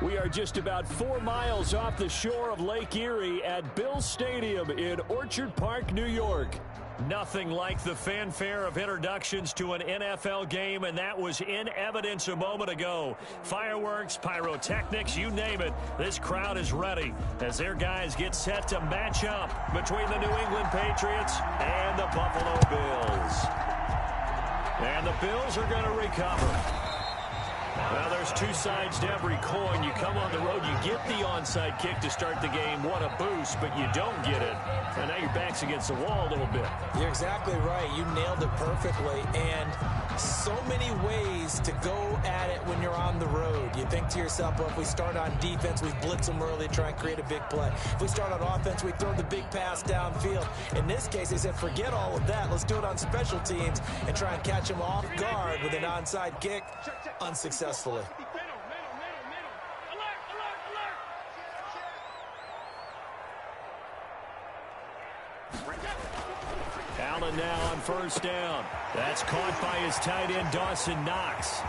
We are just about 4 miles off the shore of Lake Erie at Bill Stadium in Orchard Park, New York. Nothing like the fanfare of introductions to an NFL game, and that was in evidence a moment ago. Fireworks, pyrotechnics, you name it. This crowd is ready as their guys get set to match up between the New England Patriots and the Buffalo Bills. And the Bills are going to recover. Well, there's two sides to every coin. You come on the road, you get the onside kick to start the game. What a boost, but you don't get it. And now your back's against the wall a little bit. You're exactly right. You nailed it perfectly. And so many ways to go at it when you're on the road. You think to yourself, well, if we start on defense, we blitz them early, try and create a big play. If we start on offense, we throw the big pass downfield. In this case, they said, forget all of that. Let's do it on special teams and try and catch them off guard with an onside kick unsuccessfully. Allen now on first down. That's caught by his tight end, Dawson Knox.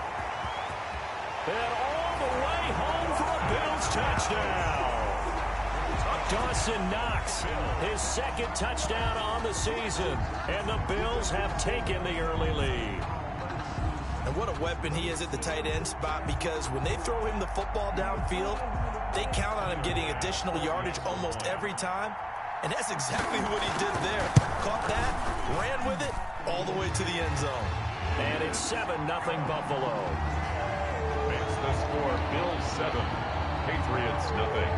And all the way home for a Bills touchdown. Dawson Knox, his second touchdown on the season. And the Bills have taken the early lead. And what a weapon he is at the tight end spot, because when they throw him the football downfield, they count on him getting additional yardage almost every time. And that's exactly what he did there. Caught that, ran with it, all the way to the end zone. And it's 7-0 Buffalo. Makes the score Bills 7, Patriots nothing.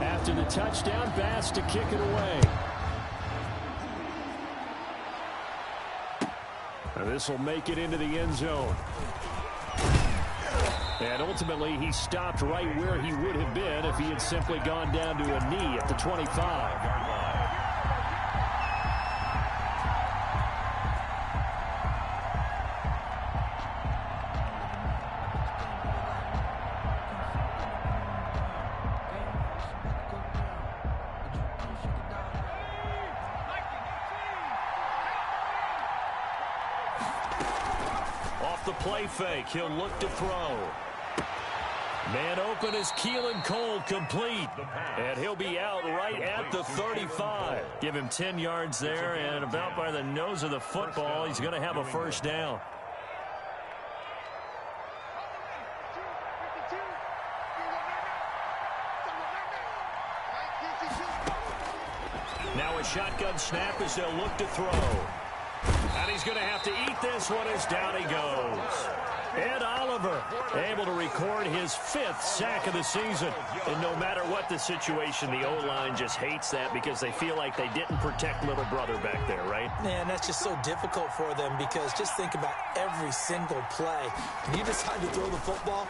After the touchdown, Bass to kick it away. And this will make it into the end zone. And ultimately, he stopped right where he would have been if he had simply gone down to a knee at the 25. Off the play fake, he'll look to throw. Man open is Keelan Cole, complete. And he'll be out right at the 35. Give him 10 yards there, and about by the nose of the football, he's going to have a first down. Now a shotgun snap as they'll look to throw. And he's going to have to eat this one as down he goes. Ed Oliver able to record his 5th sack of the season. And no matter what the situation, the O-line just hates that because they feel like they didn't protect little brother back there, right? Man, that's just so difficult for them, because just think about every single play. When you decide to throw the football,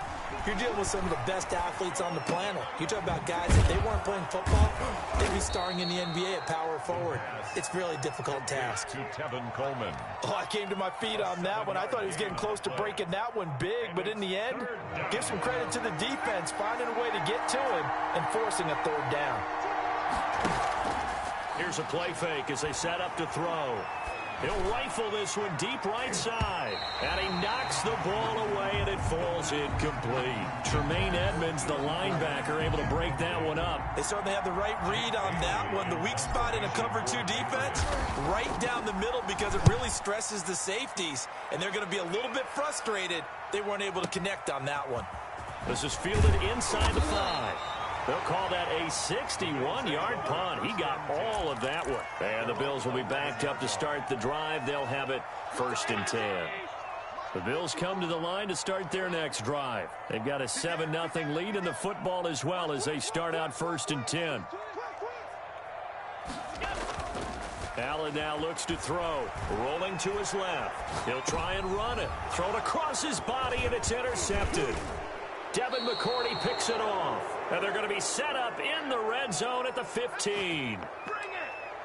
you're dealing with some of the best athletes on the planet. You talk about guys, if they weren't playing football, they'd be starring in the NBA at power forward. It's a really difficult task. To Tevin Coleman. Oh, I came to my feet on that one. I thought he was getting close to breaking that one big, but in the end, give some credit to the defense, finding a way to get to him and forcing a third down. Here's a play fake as they set up to throw. He'll rifle this one deep right side. And he knocks the ball away, and it falls incomplete. Tremaine Edmonds, the linebacker, able to break that one up. They certainly have the right read on that one. The weak spot in a cover 2 defense, right down the middle, because it really stresses the safeties. And they're going to be a little bit frustrated they weren't able to connect on that one. This is fielded inside the 5. They'll call that a 61-yard punt. He got all of that one. And the Bills will be backed up to start the drive. They'll have it 1st and 10. The Bills come to the line to start their next drive. They've got a 7-0 lead in the football as well as they start out 1st and 10. Allen now looks to throw. Rolling to his left. He'll try and run it. Thrown across his body, and it's intercepted. Devin McCourty picks it off. And they're going to be set up in the red zone at the 15.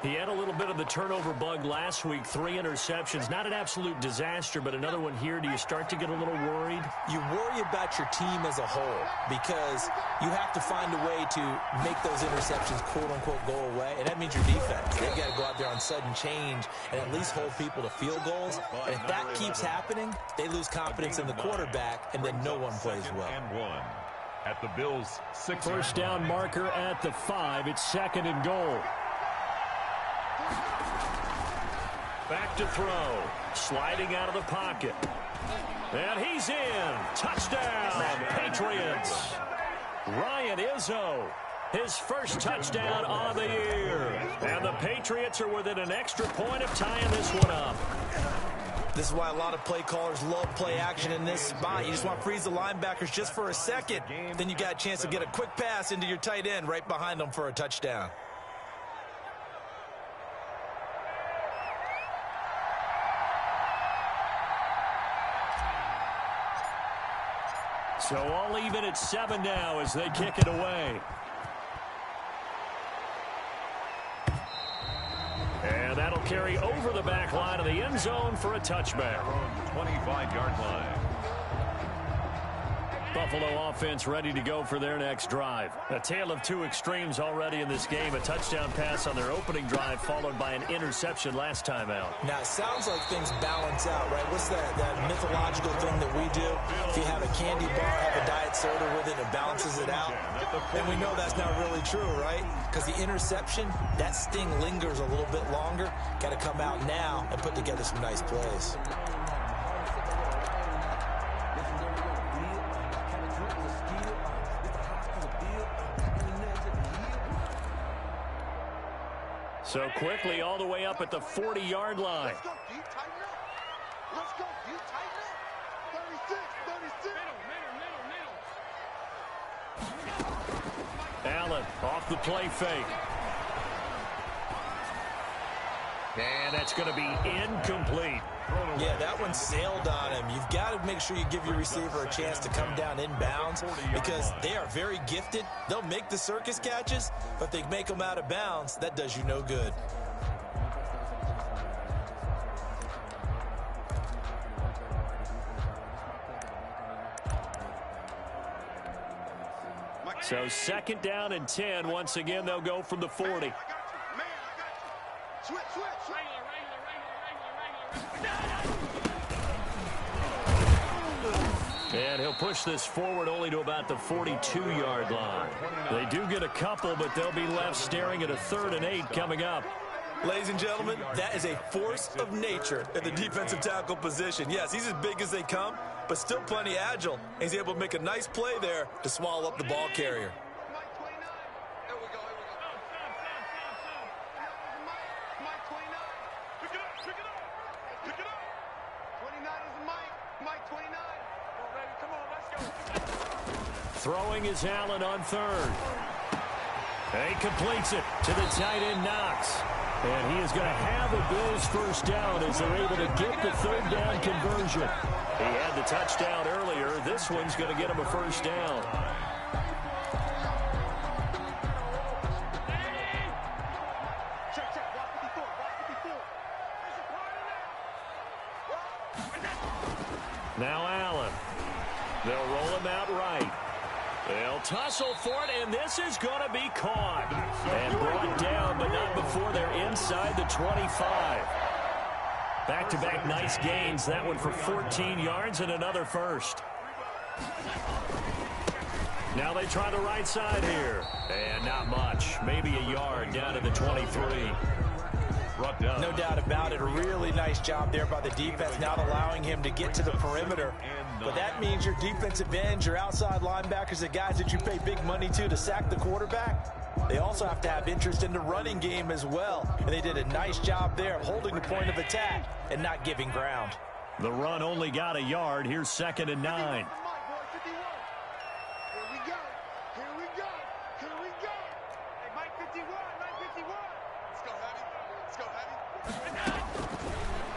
He had a little bit of the turnover bug last week, 3 interceptions. Not an absolute disaster, but another one here. Do you start to get a little worried? You worry about your team as a whole, because you have to find a way to make those interceptions, quote-unquote, go away, and that means your defense. They've got to go out there on on sudden change and at least hold people to field goals. And if that keeps happening, they lose confidence in the quarterback, and then no one plays well. And 1 at the Bills' 6. First down marker at the 5. It's 2nd and goal. Back to throw. Sliding out of the pocket. And he's in. Touchdown, Patriots. Ryan Izzo, his first touchdown on the year. And the Patriots are within an extra point of tying this one up. This is why a lot of play callers love play action in this spot. You just want to freeze the linebackers just for a second. Then you got a chance to get a quick pass into your tight end right behind them for a touchdown. So all even at 7 now as they kick it away. And that'll carry over the back line of the end zone for a touchback. 25-yard line. Buffalo offense ready to go for their next drive. A tale of two extremes already in this game. A touchdown pass on their opening drive followed by an interception last time out. Now, it sounds like things balance out, right? What's that mythological thing that we do? If you have a candy bar, have a diet soda with it, it balances it out. And we know that's not really true, right? Because the interception, that sting lingers a little bit longer. Got to come out now and put together some nice plays. So quickly all the way up at the 40-yard line. Let's go deep, tighten up. Let's go deep, tighten up. 36, 36. Allen off the play fake. And that's going to be incomplete. Yeah, that one sailed on him. You've got to make sure you give your receiver a chance to come down inbounds because they are very gifted. They'll make the circus catches, but if they make them out of bounds, that does you no good. So 2nd down and 10. Once again, they'll go from the 40. Switch. And he'll push this forward only to about the 42-yard line. They do get a couple, but they'll be left staring at a 3rd and 8 coming up. Ladies and gentlemen, that is a force of nature at the defensive tackle position. Yes, he's as big as they come, but still plenty agile. He's able to make a nice play there to swallow up the ball carrier. Throwing is Allen on 3rd. And he completes it to the tight end, Knox. And he is going to have a Bills first down as they're able to get the 3rd down conversion. He had the touchdown earlier. This one's going to get him a first down. Now Allen. They'll roll him out right. They'll tussle for it, and this is going to be caught. And brought down, but not before they're inside the 25. Back-to-back nice gains. That one for 14 yards and another first. Now they try the right side here. And not much. Maybe a yard down to the 23. No doubt about it. A really nice job there by the defense, not allowing him to get to the perimeter. But that means your defensive ends, your outside linebackers, the guys that you pay big money to sack the quarterback, they also have to have interest in the running game as well. And they did a nice job there of holding the point of attack and not giving ground. The run only got a yard. Here's 2nd and 9.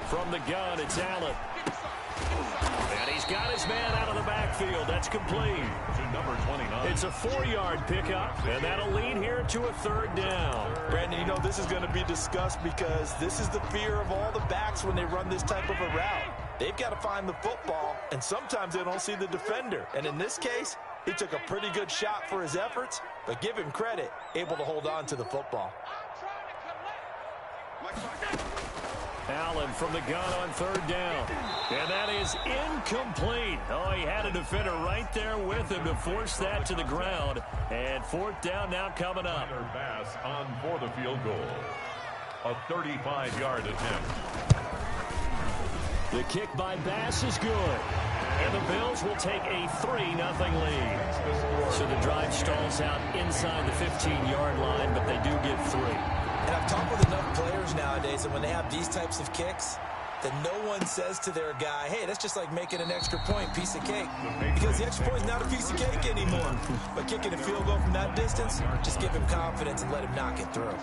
From the gun, it's Allen. And he's got his man out of the backfield. That's complete. Number 29. It's a 4-yard pickup, and that'll lead here to a 3rd down. Brandon, you know this is going to be discussed because this is the fear of all the backs when they run this type of a route. They've got to find the football, and sometimes they don't see the defender. And in this case, he took a pretty good shot for his efforts, but give him credit, able to hold on to the football. Allen from the gun on third down. And that is incomplete. Oh, he had a defender right there with him to force that to the ground. And fourth down now coming up. Pass on for the field goal. A 35-yard attempt. The kick by Bass is good. And the Bills will take a 3-0 lead. So the drive stalls out inside the 15-yard line, but they do get 3. And I've talked with enough players nowadays that when they have these types of kicks, that no one says to their guy, hey, that's just like making an extra point, piece of cake. Because the extra point is not a piece of cake anymore. But kicking a field goal from that distance, just give him confidence and let him knock it through.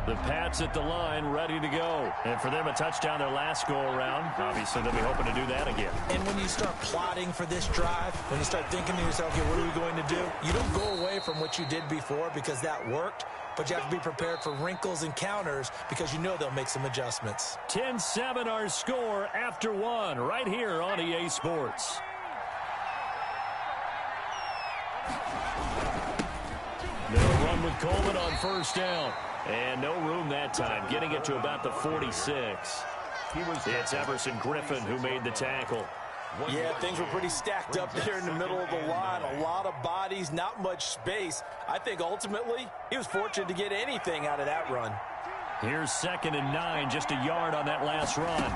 The Pats at the line, ready to go. And for them, a touchdown their last go-around. Obviously, they'll be hoping to do that again. And when you start plotting for this drive, when you start thinking to yourself, okay, what are we going to do? You don't go away from what you did before because that worked, but you have to be prepared for wrinkles and counters because you know they'll make some adjustments. 10-7 our score after one, right here on EA Sports. They'll run with Coleman on first down. And no room that time, getting it to about the 46. It's Everson Griffin who made the tackle. Yeah, things were pretty stacked up there in the middle of the line. A lot of bodies, not much space. I think ultimately he was fortunate to get anything out of that run. Here's 2nd and 9, just a yard on that last run.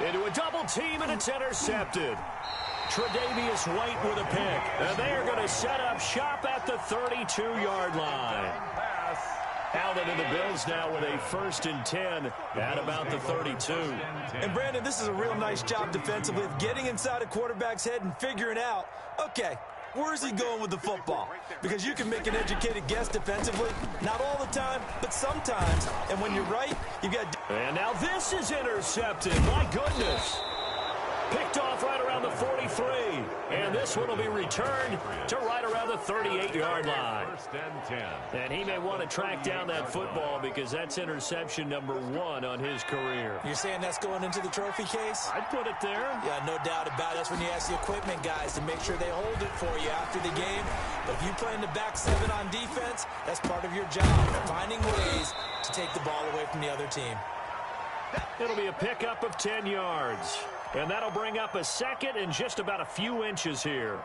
Into a double team, and it's intercepted. Tre'Davious White with a pick. And they are going to set up shop at the 32-yard line. Allen and the Bills now with a 1st and 10 at about the 32. And, Brandon, this is a real nice job defensively of getting inside a quarterback's head and figuring out, okay, where's he going with the football? Because you can make an educated guess defensively. Not all the time, but sometimes. And when you're right, you've got... And now this is intercepted. My goodness. Picked off right around the 43. And this one will be returned to right around the 38-yard line. 1st and 10. And he may want to track down that football because that's interception number 1 on his career. You're saying that's going into the trophy case? I'd put it there. Yeah, no doubt about it. That's when you ask the equipment guys to make sure they hold it for you after the game. But if you play in the back 7 on defense, that's part of your job, finding ways to take the ball away from the other team. It'll be a pickup of 10 yards. And that'll bring up a 2nd and just about a few inches here.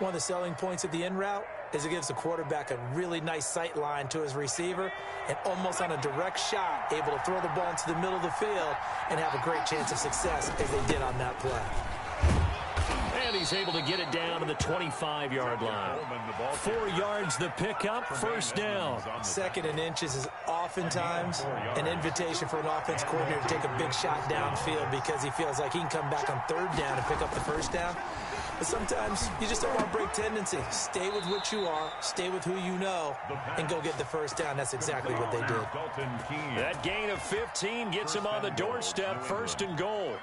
One of the selling points of the in route is it gives the quarterback a really nice sight line to his receiver and almost on a direct shot able to throw the ball into the middle of the field and have a great chance of success as they did on that play. And he's able to get it down to the 25-yard line. 4 yards the pickup, 1st down. 2nd and inches is oftentimes an invitation for an offense coordinator to take a big shot downfield because he feels like he can come back on 3rd down and pick up the 1st down. But sometimes you just don't want to break tendency. Stay with what you are, stay with who you know, and go get the 1st down. That's exactly what they did. That gain of 15 gets him on the doorstep, 1st and goal.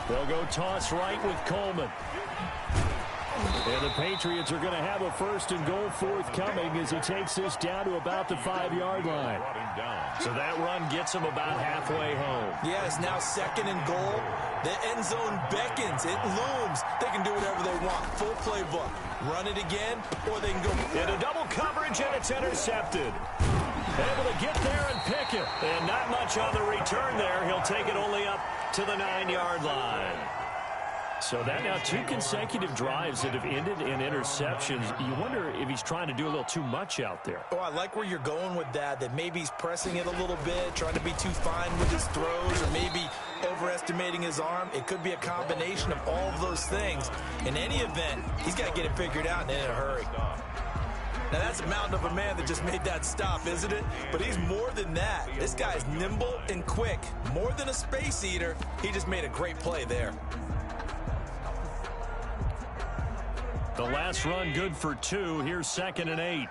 They'll go toss right with Coleman. And the Patriots are going to have a 1st and goal forthcoming as he takes this down to about the 5-yard line. So that run gets him about halfway home. Yeah, it's now 2nd and goal. The end zone beckons. It looms. They can do whatever they want. Full playbook. Run it again, or they can go into double coverage, and it's intercepted. Able to get there and pick it. And not much on the return there. He'll take it only up to the 9-yard line. So that now 2 consecutive drives that have ended in interceptions. You wonder if he's trying to do a little too much out there. Oh, I like where you're going with that maybe he's pressing it a little bit, trying to be too fine with his throws, or maybe overestimating his arm. It could be a combination of all of those things. In any event, he's got to get it figured out and in a hurry. Now, that's a mountain of a man that just made that stop, isn't it? But he's more than that. This guy's nimble and quick. More than a space eater, he just made a great play there. The last run good for 2. Here's 2nd and 8.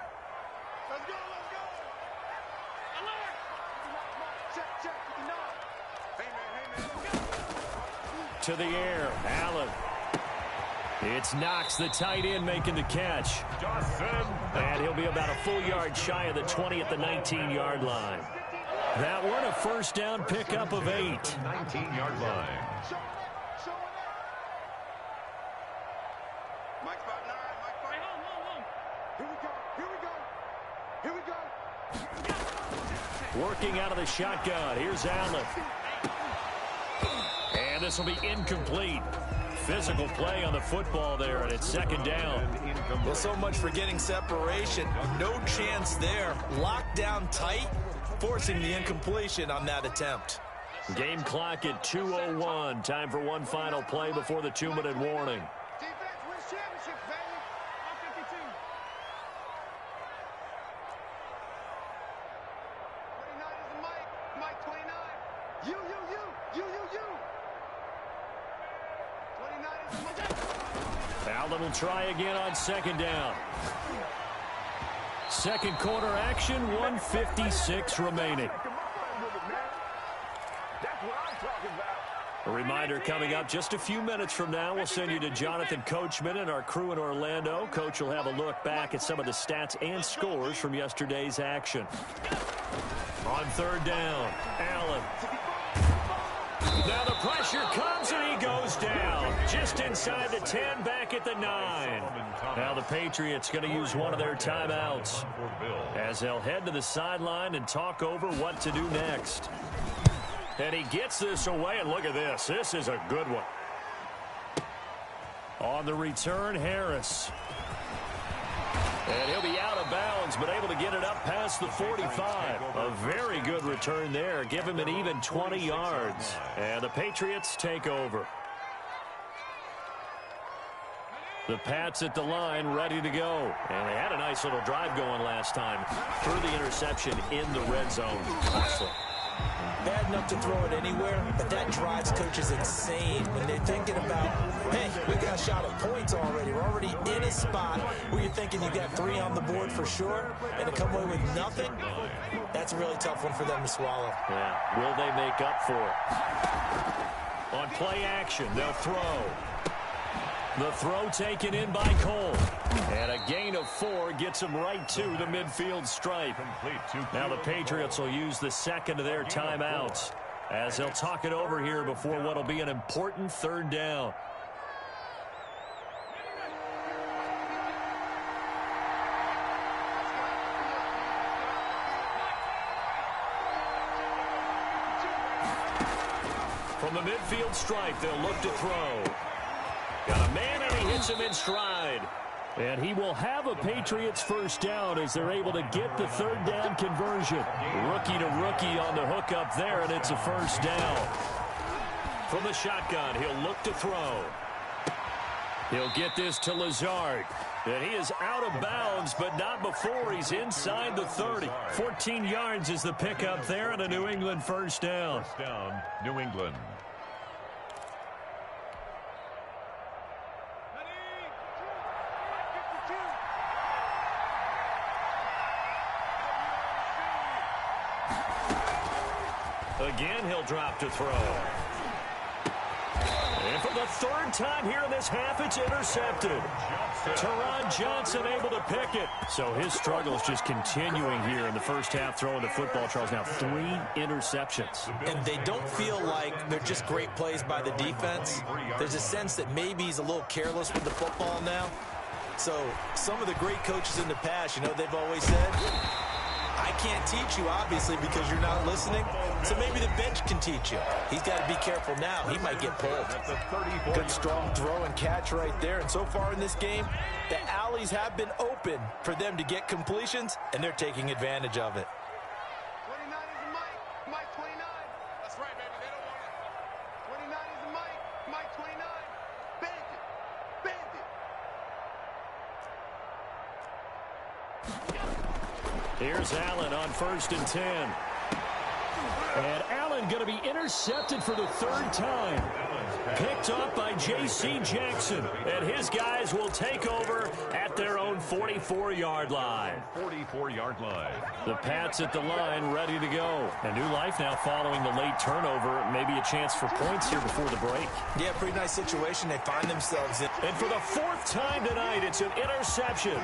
To the air, Allen. It's Knox, the tight end, making the catch. And he'll be about a full yard shy of the 20 at the 19-yard line. That one a first down pickup of 8. 19-yard line. Mike 5-9, Mike 5. Here we go, here we go, here we go. Working out of the shotgun. Here's Allen. And this will be incomplete. Physical play on the football there, and it's second down. Well, so much for getting separation. No chance there. Locked down tight, forcing the incompletion on that attempt. Game clock at 2:01. Time for one final play before the 2-minute warning. Defense wins championships, baby. 152. 29 is the Mike. Mike 29. You. 29 is the Mike. Allen will try again on second down. Second quarter action, 1:56 remaining. A reminder coming up just a few minutes from now, we'll send you to Jonathan Coachman and our crew in Orlando. Coach will have a look back at some of the stats and scores from yesterday's action. On third down, Allen. Now the pressure comes and he goes down. Just inside the 10, back at the 9. Now the Patriots going to use one of their timeouts as they'll head to the sideline and talk over what to do next. And he gets this away, and look at this. This is a good one. On the return, Harris. And he'll be out of bounds, but able to get it up past the 45. A very good return there. Give him an even 20 yards. And the Patriots take over. The Pats at the line, ready to go. And they had a nice little drive going last time. Threw the interception in the red zone. Awesome. Bad enough to throw it anywhere, but that drives coaches insane when they're thinking about, hey, we got a shot at points already. We're already in a spot where you're thinking you got 3 on the board for sure, and to come away with nothing, that's a really tough one for them to swallow. Yeah, will they make up for it? On play action, they'll throw. The throw taken in by Cole. And a gain of 4 gets him right to the midfield stripe. Now the Patriots will use the second of their timeouts as they'll talk it over here before what will be an important third down. From the midfield stripe, they'll look to throw. Got a man, and he hits him in stride. And he will have a Patriots first down as they're able to get the third down conversion. Rookie to rookie on the hook up there, and it's a first down. From the shotgun, he'll look to throw. He'll get this to Lazard. And he is out of bounds, but not before he's inside the 30. 14 yards is the pickup there, and a New England first down. First down, New England. Again, he'll drop to throw. And for the third time here in this half, it's intercepted. Teron Johnson able to pick it. So his struggles just continuing here in the first half, throwing the football. Charles, now 3 interceptions. And they don't feel like they're just great plays by the defense. There's a sense that maybe he's a little careless with the football now. So some of the great coaches in the past, you know, they've always said, I can't teach you, obviously, because you're not listening. So maybe the bench can teach you. He's got to be careful now. He might get pulled. Good, strong throw and catch right there. And so far in this game, the alleys have been open for them to get completions, and they're taking advantage of it. 29 is the Mike. Mike 29. That's right, baby. They don't want it. 29 is the Mike. Mike 29. Bandit. Bandit. Here's Allen on 1st and 10. And Allen going to be intercepted for the third time. Picked up by J.C. Jackson. And his guys will take over at their own 44-yard line. 44-yard line. The Pats at the line, ready to go. A new life now following the late turnover. Maybe a chance for points here before the break. Yeah, pretty nice situation they find themselves in. And for the 4th time tonight, it's an interception.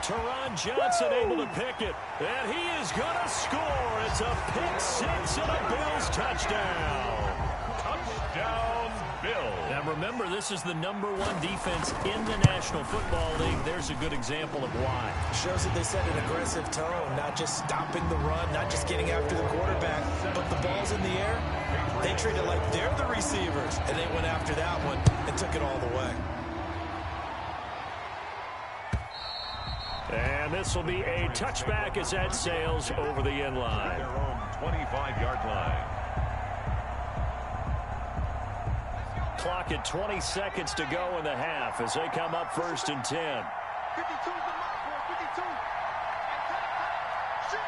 Teron Johnson able to pick it, and he is going to score. It's a pick six and a Bills touchdown. Touchdown, Bills. Now remember, this is the #1 defense in the National Football League. There's a good example of why. Shows that they set an aggressive tone, not just stopping the run, not just getting after the quarterback, but the ball's in the air. They treat it like they're the receivers, and they went after that one and took it all the way. And this will be a touchback as that sails over the end line. Their own 25-yard line. Clock at 20 seconds to go in the half as they come up 1st and 10. 52 is the mark, boy. 52. Shoot.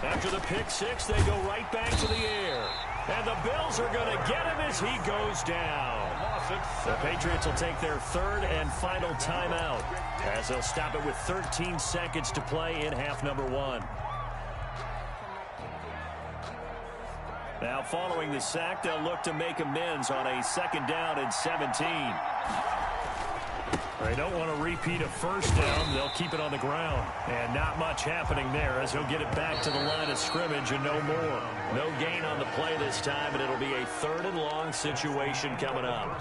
After the pick six, they go right back to the air. And the Bills are going to get him as he goes down. The Patriots will take their 3rd and final timeout as they'll stop it with 13 seconds to play in half number 1. Now following the sack, they'll look to make amends on a 2nd down and 17. They don't want to repeat a 1st down. They'll keep it on the ground. And not much happening there as he'll get it back to the line of scrimmage and no more. No gain on the play this time, and it'll be a 3rd and long situation coming up.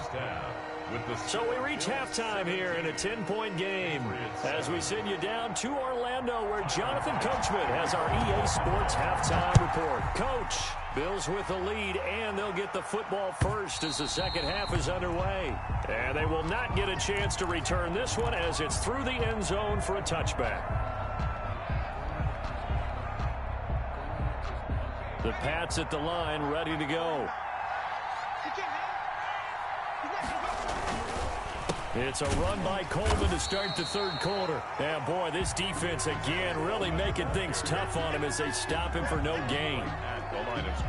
So we reach halftime here in a 10-point game as we send you down to Orlando where Jonathan Coachman has our EA Sports halftime report. Coach, Bills with the lead, and they'll get the football first as the second half is underway. And they will not get a chance to return this one as it's through the end zone for a touchback. The Pats at the line ready to go. It's a run by Coleman to start the 3rd quarter. And boy, this defense again really making things tough on him as they stop him for no gain.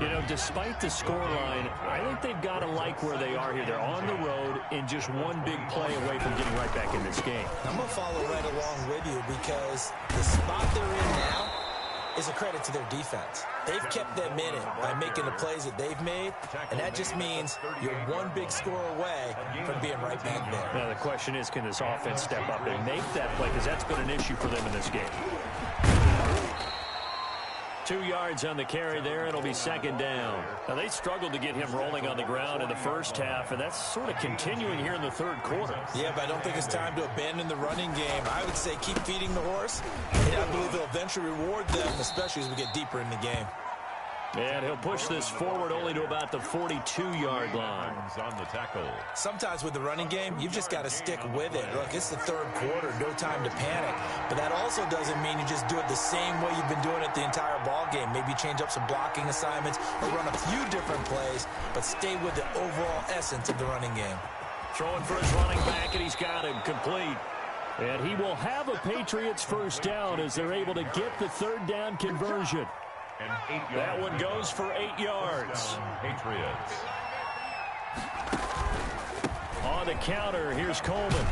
You know, despite the scoreline, I think they've got to like where they are here. They're on the road and just one big play away from getting right back in this game. I'm going to follow right along with you because the spot they're in now is a credit to their defense. They've kept them in it by making the plays that they've made, and that just means you're one big score away from being right back there. Now, the question is, can this offense step up and make that play? Because that's been an issue for them in this game. 2 yards on the carry there. It'll be 2nd down. Now, they struggled to get him rolling on the ground in the 1st half, and that's sort of continuing here in the 3rd quarter. Yeah, but I don't think it's time to abandon the running game. I would say keep feeding the horse, and I believe they'll eventually reward them, especially as we get deeper in the game. And he'll push this forward only to about the 42-yard line. On the tackle. Sometimes with the running game, you've just got to stick with it. Look, it's the 3rd quarter, no time to panic. But that also doesn't mean you just do it the same way you've been doing it the entire ball game. Maybe change up some blocking assignments or run a few different plays, but stay with the overall essence of the running game. Throwing for his running back, and he's got him complete. And he will have a Patriots 1st down as they're able to get the 3rd down conversion. That one goes for 8 yards. Patriots. On the counter, here's Coleman.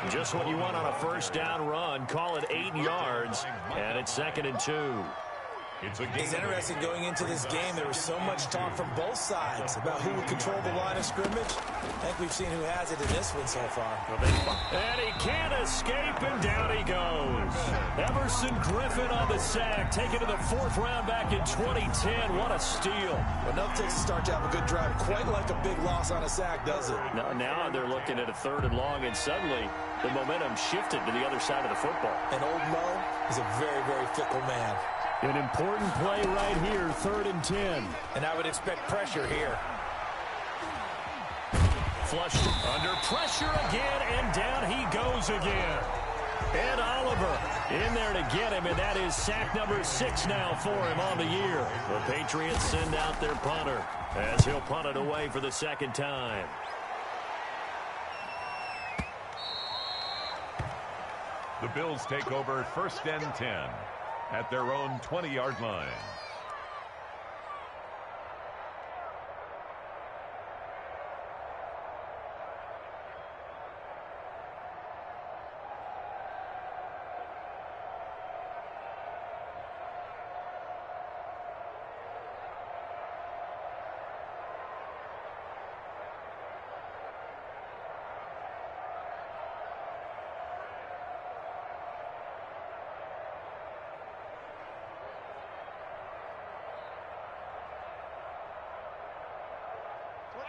Just what you want on a 1st down run. Call it 8 yards, and it's 2nd and 2. It's interesting going into this game. There was so much talk from both sides about who would control the line of scrimmage. I think we've seen who has it in this one so far. And he can't escape, and down he goes. Everson Griffin on the sack, taken to the 4th round back in 2010. What a steal. Enough takes to start to have a good drive. Quite like a big loss on a sack, does it? Now they're looking at a 3rd and long, and suddenly the momentum shifted to the other side of the football. And old Mo is a very, very fickle man. An important play right here, 3rd and 10. And I would expect pressure here. Flushed under pressure again, and down he goes again. Ed Oliver in there to get him, and that is sack number 6 now for him on the year. The Patriots send out their punter as he'll punt it away for the 2nd time. The Bills take over 1st and 10 at their own 20-yard line.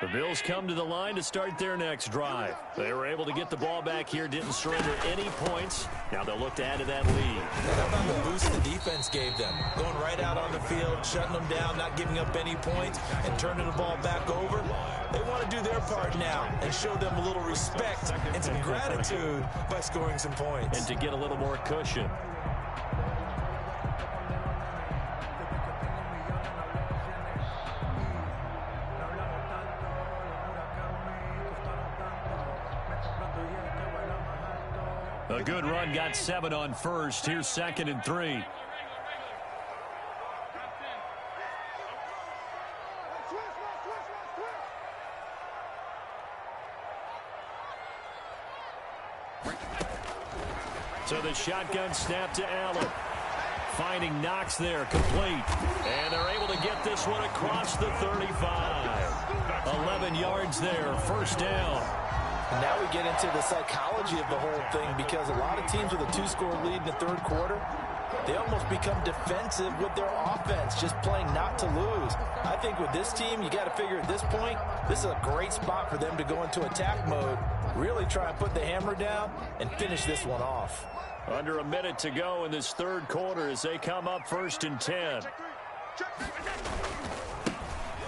The Bills come to the line to start their next drive. They were able to get the ball back here, didn't surrender any points. Now they'll look to add to that lead. How about the boost the defense gave them? Going right out on the field, shutting them down, not giving up any points, and turning the ball back over. They want to do their part now and show them a little respect and some gratitude by scoring some points. And to get a little more cushion. A good run, got 7 on first. Here's 2nd and 3. So the shotgun snap to Allen. Finding Knox there, complete. And they're able to get this one across the 35. 11 yards there, first down. Now we get into the psychology of the whole thing, because a lot of teams with a 2-score lead in the third quarter, they almost become defensive with their offense, just playing not to lose. I think with this team, you got to figure at this point, this is a great spot for them to go into attack mode, really try and put the hammer down and finish this one off. Under a minute to go in this third quarter as they come up 1st and 10.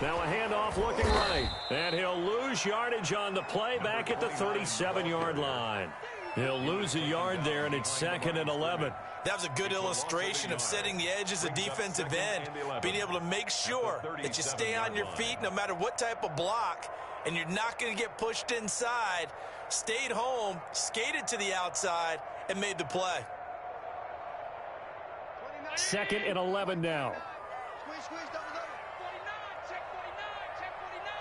Now a handoff looking right. And he'll lose yardage on the play back at the 37-yard line. He'll lose a yard there, and it's 2nd and 11. That was a good illustration of setting the edge as a defensive end, being able to make sure that you stay on your feet no matter what type of block, and you're not going to get pushed inside. Stayed home, skated to the outside, and made the play. 2nd and 11 now. Squeeze, double. 49, check 49, check 49.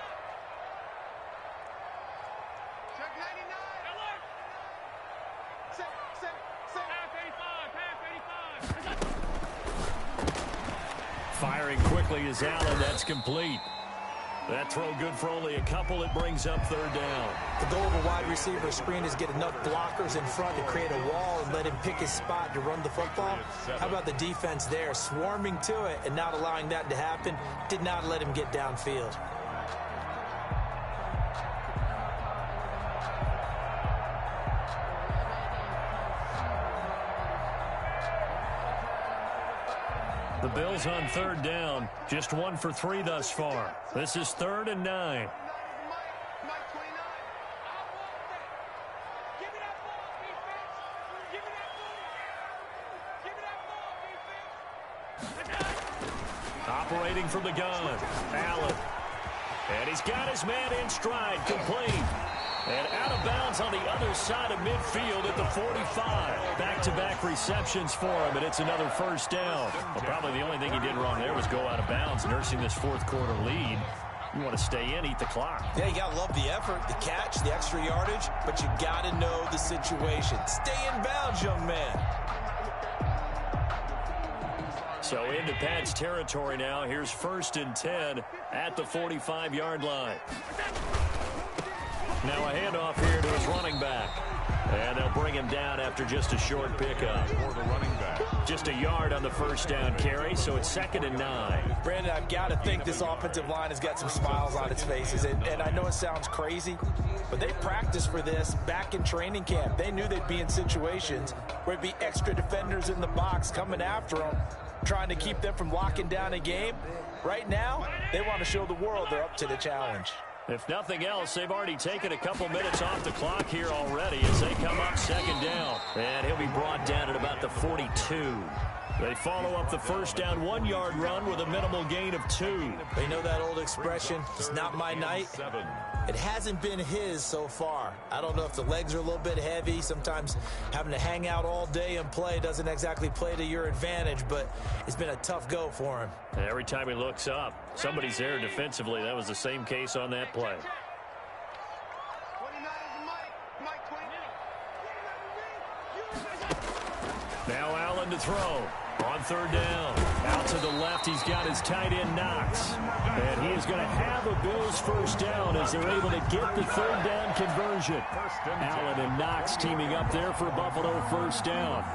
Check 99. Alert. Set. Pass 85. Firing quickly is Allen. That's complete. That throw good for only a couple. It brings up 3rd down. The goal of a wide receiver screen is get enough blockers in front to create a wall and let him pick his spot to run the football. How about the defense there, swarming to it and not allowing that to happen? Did not let him get downfield. The Bills on 3rd down, just 1 for 3 thus far. This is 3rd and 9. Operating from the gun, Allen. And he's got his man in stride, complete. And out of bounds on the other side of midfield at the 45. Back-to-back receptions for him, and it's another first down. Well, probably the only thing he did wrong there was go out of bounds, nursing this fourth quarter lead. You want to stay in, eat the clock. Yeah, you got to love the effort, the catch, the extra yardage, but you got to know the situation. Stay in bounds, young man. So into Pat's territory now. Here's 1st and 10 at the 45-yard line. Now a handoff here to his running back. And they'll bring him down after just a short pickup. For the running back. Just a yard on the first down carry, so it's 2nd and 9. Brandon, I've got to think this offensive line has got some smiles on its faces. And I know it sounds crazy, but they practiced for this back in training camp. They knew they'd be in situations where it'd be extra defenders in the box coming after them, trying to keep them from locking down a game. Right now, they want to show the world they're up to the challenge. If nothing else, they've already taken a couple minutes off the clock here already as they come up 2nd down. And he'll be brought down at about the 42. They follow up the first down 1-yard run with a minimal gain of 2. They know that old expression, it's not my night. It hasn't been his so far. I don't know if the legs are a little bit heavy. Sometimes having to hang out all day and play doesn't exactly play to your advantage, but it's been a tough go for him. And every time he looks up, somebody's there defensively. That was the same case on that play. 29 is Mike 20. Now Allen to throw. On 3rd down. Out to the left, he's got his tight end Knox. And he is going to have a Bills first down as they're able to get the 3rd down conversion. Allen and Knox teaming up there for Buffalo first down.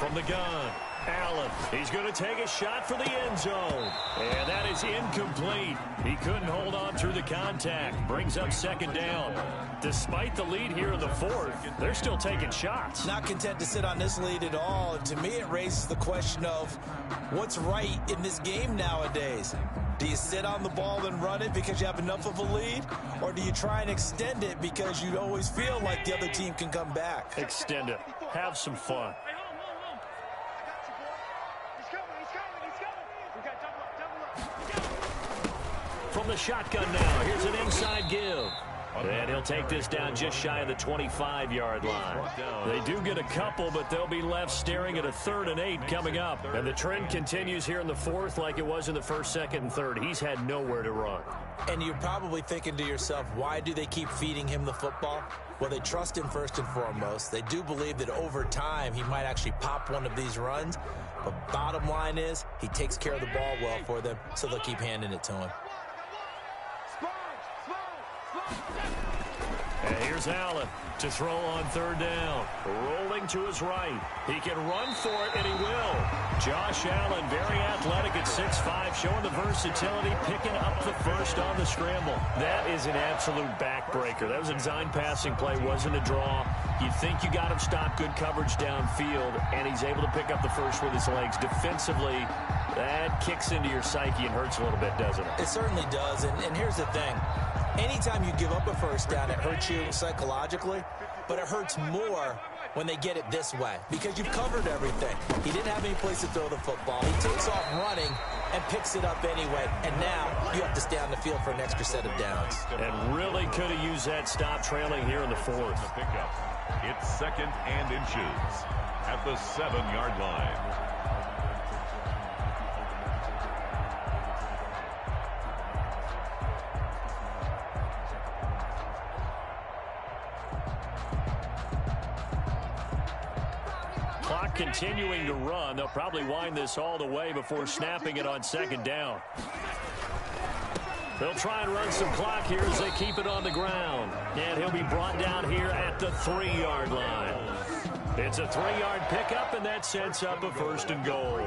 From the gun, Allen. He's going to take a shot for the end zone. And that is incomplete. He couldn't hold on through the contact. Brings up second down. Despite the lead here in the fourth, they're still taking shots. Not content to sit on this lead at all. And to me, it raises the question of what's right in this game nowadays. Do you sit on the ball and run it because you have enough of a lead? Or do you try and extend it because you always feel like the other team can come back? Extend it. Have some fun. From the shotgun now, here's an inside give. And he'll take this down just shy of the 25-yard line. They do get a couple, but they'll be left staring at a 3rd and 8 coming up. And the trend continues here in the fourth like it was in the first, second, and third. He's had nowhere to run. And you're probably thinking to yourself, why do they keep feeding him the football? Well, they trust him first and foremost. They do believe that over time he might actually pop one of these runs. But bottom line is he takes care of the ball well for them, so they'll keep handing it to him. And here's Allen to throw on 3rd down. Rolling to his right. He can run for it, and he will. Josh Allen, very athletic at 6'5", showing the versatility, picking up the first on the scramble. That is an absolute backbreaker. That was a design passing play, wasn't a draw. You think you got him stopped, good coverage downfield, and he's able to pick up the first with his legs. Defensively, that kicks into your psyche and hurts a little bit, doesn't it? It certainly does, and here's the thing. Anytime you give up a first down, it hurts you psychologically, but it hurts more when they get it this way because you've covered everything. He didn't have any place to throw the football. He takes off running and picks it up anyway, and now you have to stay on the field for an extra set of downs. And really could have used that stop trailing here in the fourth. It's 2nd and inches at the 7-yard line. Clock continuing to run. They'll probably wind this all the way before snapping it on 2nd down. They'll try and run some clock here as they keep it on the ground. And he'll be brought down here at the 3-yard line. It's a 3-yard pickup, and that sets up a 1st and goal.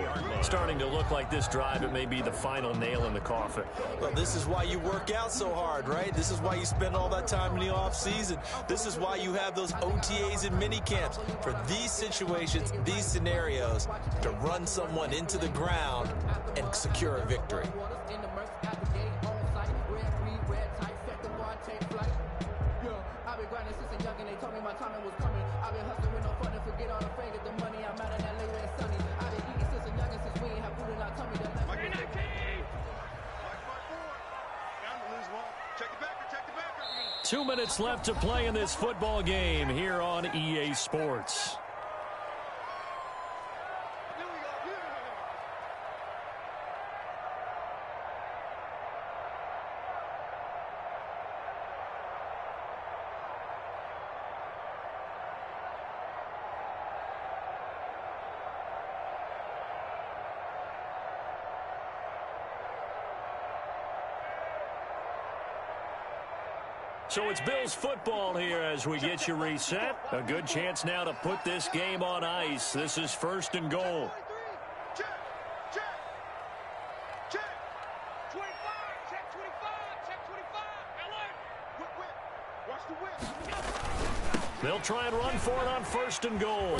Starting to look like this drive, it may be the final nail in the coffin. Well, this is why you work out so hard, right? This is why you spend all that time in the offseason. This is why you have those OTAs and mini camps. For these situations, these scenarios, to run someone into the ground and secure a victory. Two minutes left to play in this football game here on EA Sports. So it's Bills football here as we get you reset. A good chance now to put this game on ice. This is 1st and goal. Check, check, check. 25, check 25, check 25. Alert. Whip. Watch the whip. They'll try and run for it on 1st and goal.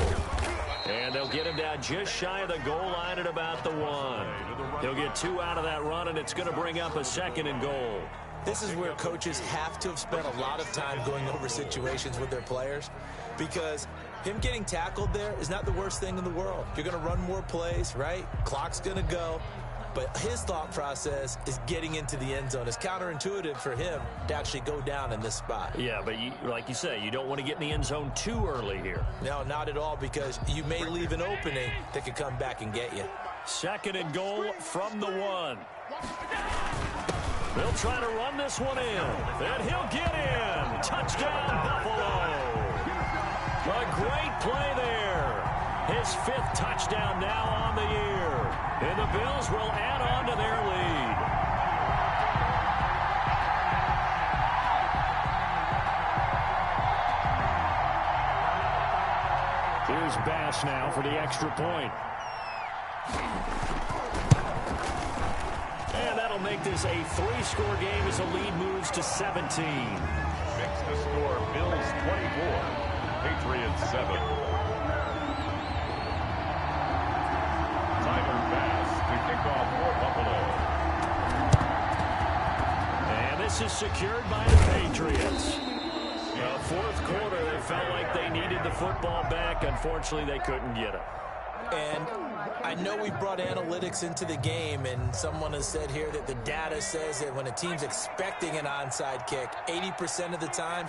And they'll get him down just shy of the goal line at about the 1. He'll get 2 out of that run, and it's going to bring up a 2nd and goal. This is where coaches have to have spent a lot of time going over situations with their players because him getting tackled there is not the worst thing in the world. You're going to run more plays, right? Clock's going to go. But his thought process is getting into the end zone. It's counterintuitive for him to actually go down in this spot. Yeah, but like you say, you don't want to get in the end zone too early here. No, not at all, because you may leave an opening that could come back and get you. 2nd and goal from the 1. They'll try to run this one in, and he'll get in. Touchdown, Buffalo. A great play there. His 5th touchdown now on the year. And the Bills will add on to their lead. Here's Bass now for the extra point. And that'll make this a 3-score game as the lead moves to 17. Fix the score, Bills 24, Patriots 7. Tyler Bass to kick off for Buffalo. And this is secured by the Patriots. Fourth quarter, they felt like they needed the football back. Unfortunately, they couldn't get it. And I know we brought analytics into the game, and someone has said here that the data says that when a team's expecting an onside kick, 80% of the time,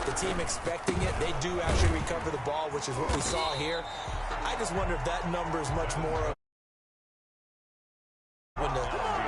the team expecting it, they do actually recover the ball, which is what we saw here. I just wonder if that number is much more when the